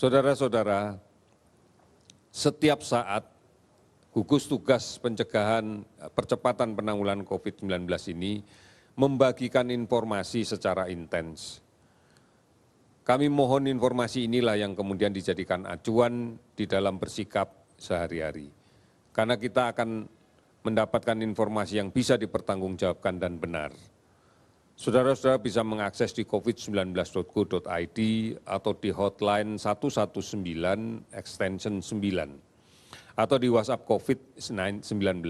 Saudara-saudara, setiap saat gugus tugas pencegahan percepatan penanggulangan COVID-19 ini membagikan informasi secara intens. Kami mohon informasi inilah yang kemudian dijadikan acuan di dalam bersikap sehari-hari. Karena kita akan mendapatkan informasi yang bisa dipertanggungjawabkan dan benar. Saudara-saudara bisa mengakses di covid19.go.id atau di hotline 119 extension 9 atau di WhatsApp COVID-19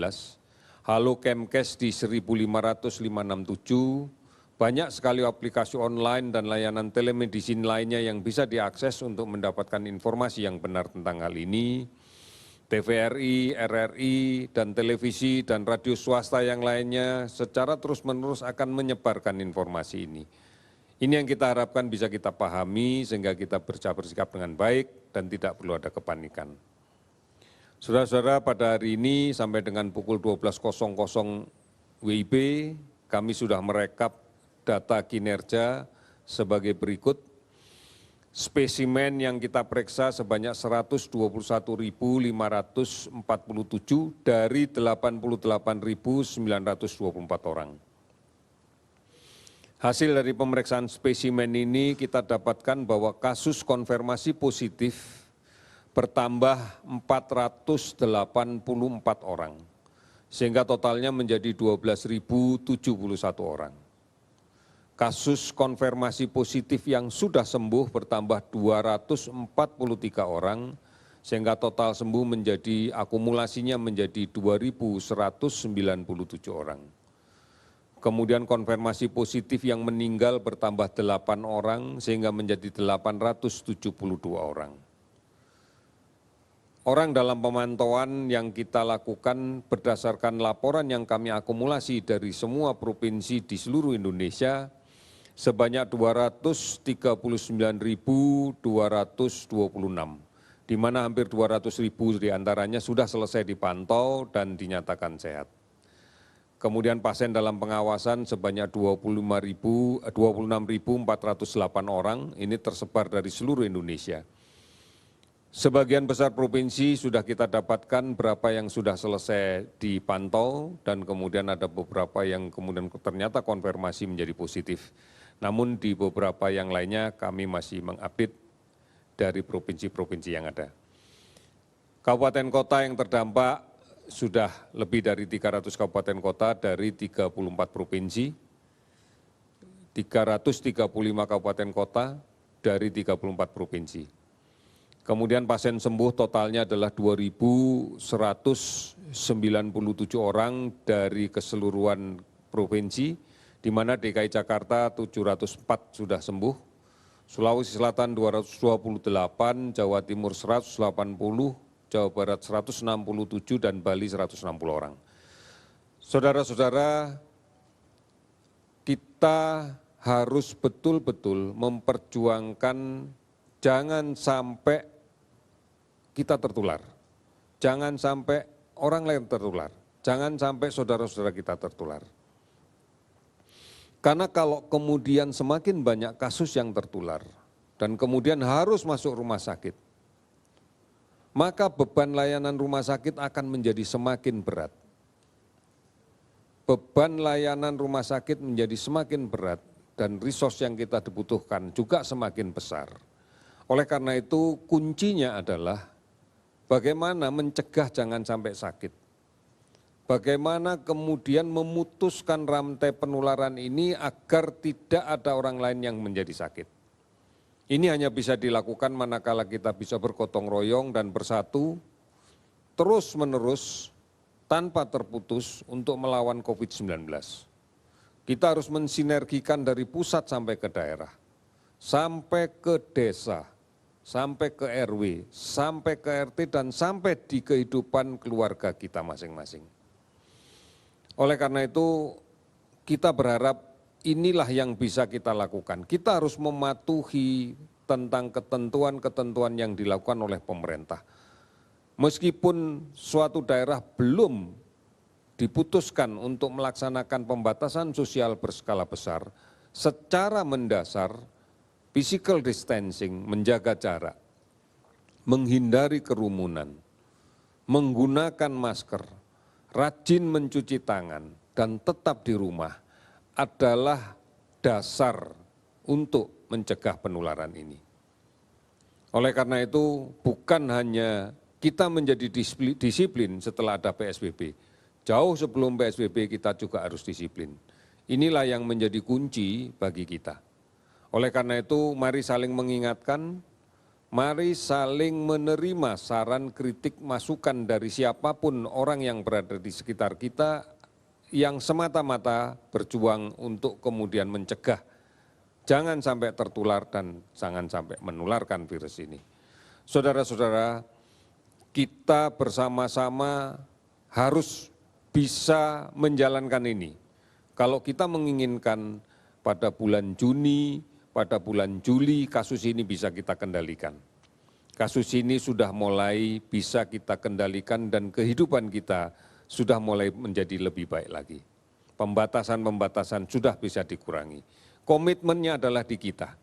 Halo Kemkes di 15567. Banyak sekali aplikasi online dan layanan telemedicine lainnya yang bisa diakses untuk mendapatkan informasi yang benar tentang hal ini. TVRI, RRI, dan televisi dan radio swasta yang lainnya secara terus-menerus akan menyebarkan informasi ini. Ini yang kita harapkan bisa kita pahami sehingga kita bisa bersikap dengan baik dan tidak perlu ada kepanikan. Saudara-saudara, pada hari ini sampai dengan pukul 12.00 WIB, kami sudah merekap data kinerja sebagai berikut. Spesimen yang kita periksa sebanyak 121.547 dari 88.924 orang. Hasil dari pemeriksaan spesimen ini kita dapatkan bahwa kasus konfirmasi positif bertambah 484 orang, sehingga totalnya menjadi 12.071 orang. Kasus konfirmasi positif yang sudah sembuh bertambah 243 orang, sehingga total sembuh menjadi akumulasinya menjadi 2.197 orang. Kemudian konfirmasi positif yang meninggal bertambah 8 orang, sehingga menjadi 872 orang. Orang dalam pemantauan yang kita lakukan berdasarkan laporan yang kami akumulasi dari semua provinsi di seluruh Indonesia, sebanyak 239.226, di mana hampir 200.000 diantaranya sudah selesai dipantau dan dinyatakan sehat. Kemudian pasien dalam pengawasan sebanyak 26.408 orang, ini tersebar dari seluruh Indonesia. Sebagian besar provinsi sudah kita dapatkan berapa yang sudah selesai dipantau dan kemudian ada beberapa yang kemudian ternyata konfirmasi menjadi positif. Namun di beberapa yang lainnya kami masih mengupdate dari provinsi-provinsi yang ada. Kabupaten kota yang terdampak sudah lebih dari 300 kabupaten kota dari 34 provinsi, 335 kabupaten kota dari 34 provinsi. Kemudian pasien sembuh totalnya adalah 2.197 orang dari keseluruhan provinsi, di mana DKI Jakarta 704 sudah sembuh, Sulawesi Selatan 228, Jawa Timur 180, Jawa Barat 167, dan Bali 160 orang. Saudara-saudara, kita harus betul-betul memperjuangkan jangan sampai kita tertular, jangan sampai orang lain tertular, jangan sampai saudara-saudara kita tertular. Karena kalau kemudian semakin banyak kasus yang tertular dan kemudian harus masuk rumah sakit, maka beban layanan rumah sakit akan menjadi semakin berat. Beban layanan rumah sakit menjadi semakin berat dan resource yang kita dibutuhkan juga semakin besar. Oleh karena itu kuncinya adalah bagaimana mencegah jangan sampai sakit. Bagaimana kemudian memutuskan rantai penularan ini agar tidak ada orang lain yang menjadi sakit. Ini hanya bisa dilakukan manakala kita bisa bergotong royong dan bersatu terus-menerus tanpa terputus untuk melawan COVID-19. Kita harus mensinergikan dari pusat sampai ke daerah, sampai ke desa, sampai ke RW, sampai ke RT, dan sampai di kehidupan keluarga kita masing-masing. Oleh karena itu, kita berharap inilah yang bisa kita lakukan. Kita harus mematuhi tentang ketentuan-ketentuan yang dilakukan oleh pemerintah. Meskipun suatu daerah belum diputuskan untuk melaksanakan pembatasan sosial berskala besar, secara mendasar physical distancing, menjaga jarak, menghindari kerumunan, menggunakan masker, rajin mencuci tangan, dan tetap di rumah adalah dasar untuk mencegah penularan ini. Oleh karena itu, bukan hanya kita menjadi disiplin setelah ada PSBB. Jauh sebelum PSBB kita juga harus disiplin. Inilah yang menjadi kunci bagi kita. Oleh karena itu, mari saling mengingatkan, mari saling menerima saran, kritik, masukan dari siapapun orang yang berada di sekitar kita yang semata-mata berjuang untuk kemudian mencegah jangan sampai tertular dan jangan sampai menularkan virus ini. Saudara-saudara, kita bersama-sama harus bisa menjalankan ini. Kalau kita menginginkan pada bulan Juni, pada bulan Juli kasus ini bisa kita kendalikan. Kasus ini sudah mulai bisa kita kendalikan dan kehidupan kita sudah mulai menjadi lebih baik lagi. Pembatasan-pembatasan sudah bisa dikurangi. Komitmennya adalah di kita.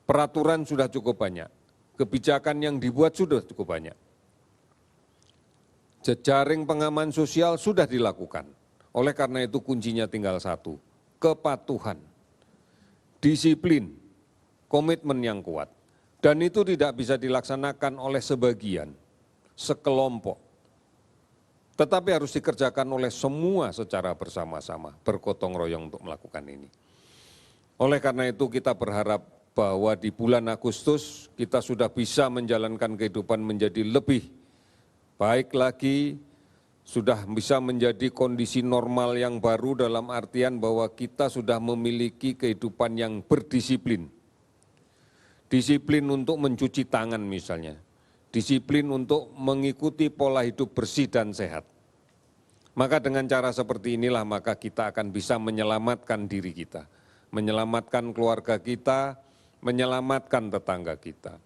Peraturan sudah cukup banyak, kebijakan yang dibuat sudah cukup banyak. Jejaring pengaman sosial sudah dilakukan. Oleh karena itu kuncinya tinggal satu, kepatuhan, disiplin, komitmen yang kuat. Dan itu tidak bisa dilaksanakan oleh sebagian, sekelompok. Tetapi harus dikerjakan oleh semua secara bersama-sama, bergotong royong untuk melakukan ini. Oleh karena itu kita berharap bahwa di bulan Agustus kita sudah bisa menjalankan kehidupan menjadi lebih baik lagi, sudah bisa menjadi kondisi normal yang baru dalam artian bahwa kita sudah memiliki kehidupan yang berdisiplin. Disiplin untuk mencuci tangan misalnya, disiplin untuk mengikuti pola hidup bersih dan sehat. Maka dengan cara seperti inilah maka kita akan bisa menyelamatkan diri kita, menyelamatkan keluarga kita, menyelamatkan tetangga kita,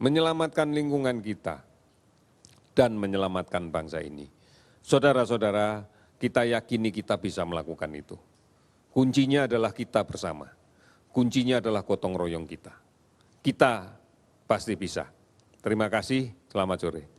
menyelamatkan lingkungan kita, dan menyelamatkan bangsa ini. Saudara-saudara, kita yakini kita bisa melakukan itu. Kuncinya adalah kita bersama. Kuncinya adalah gotong royong kita. Kita pasti bisa. Terima kasih, selamat sore.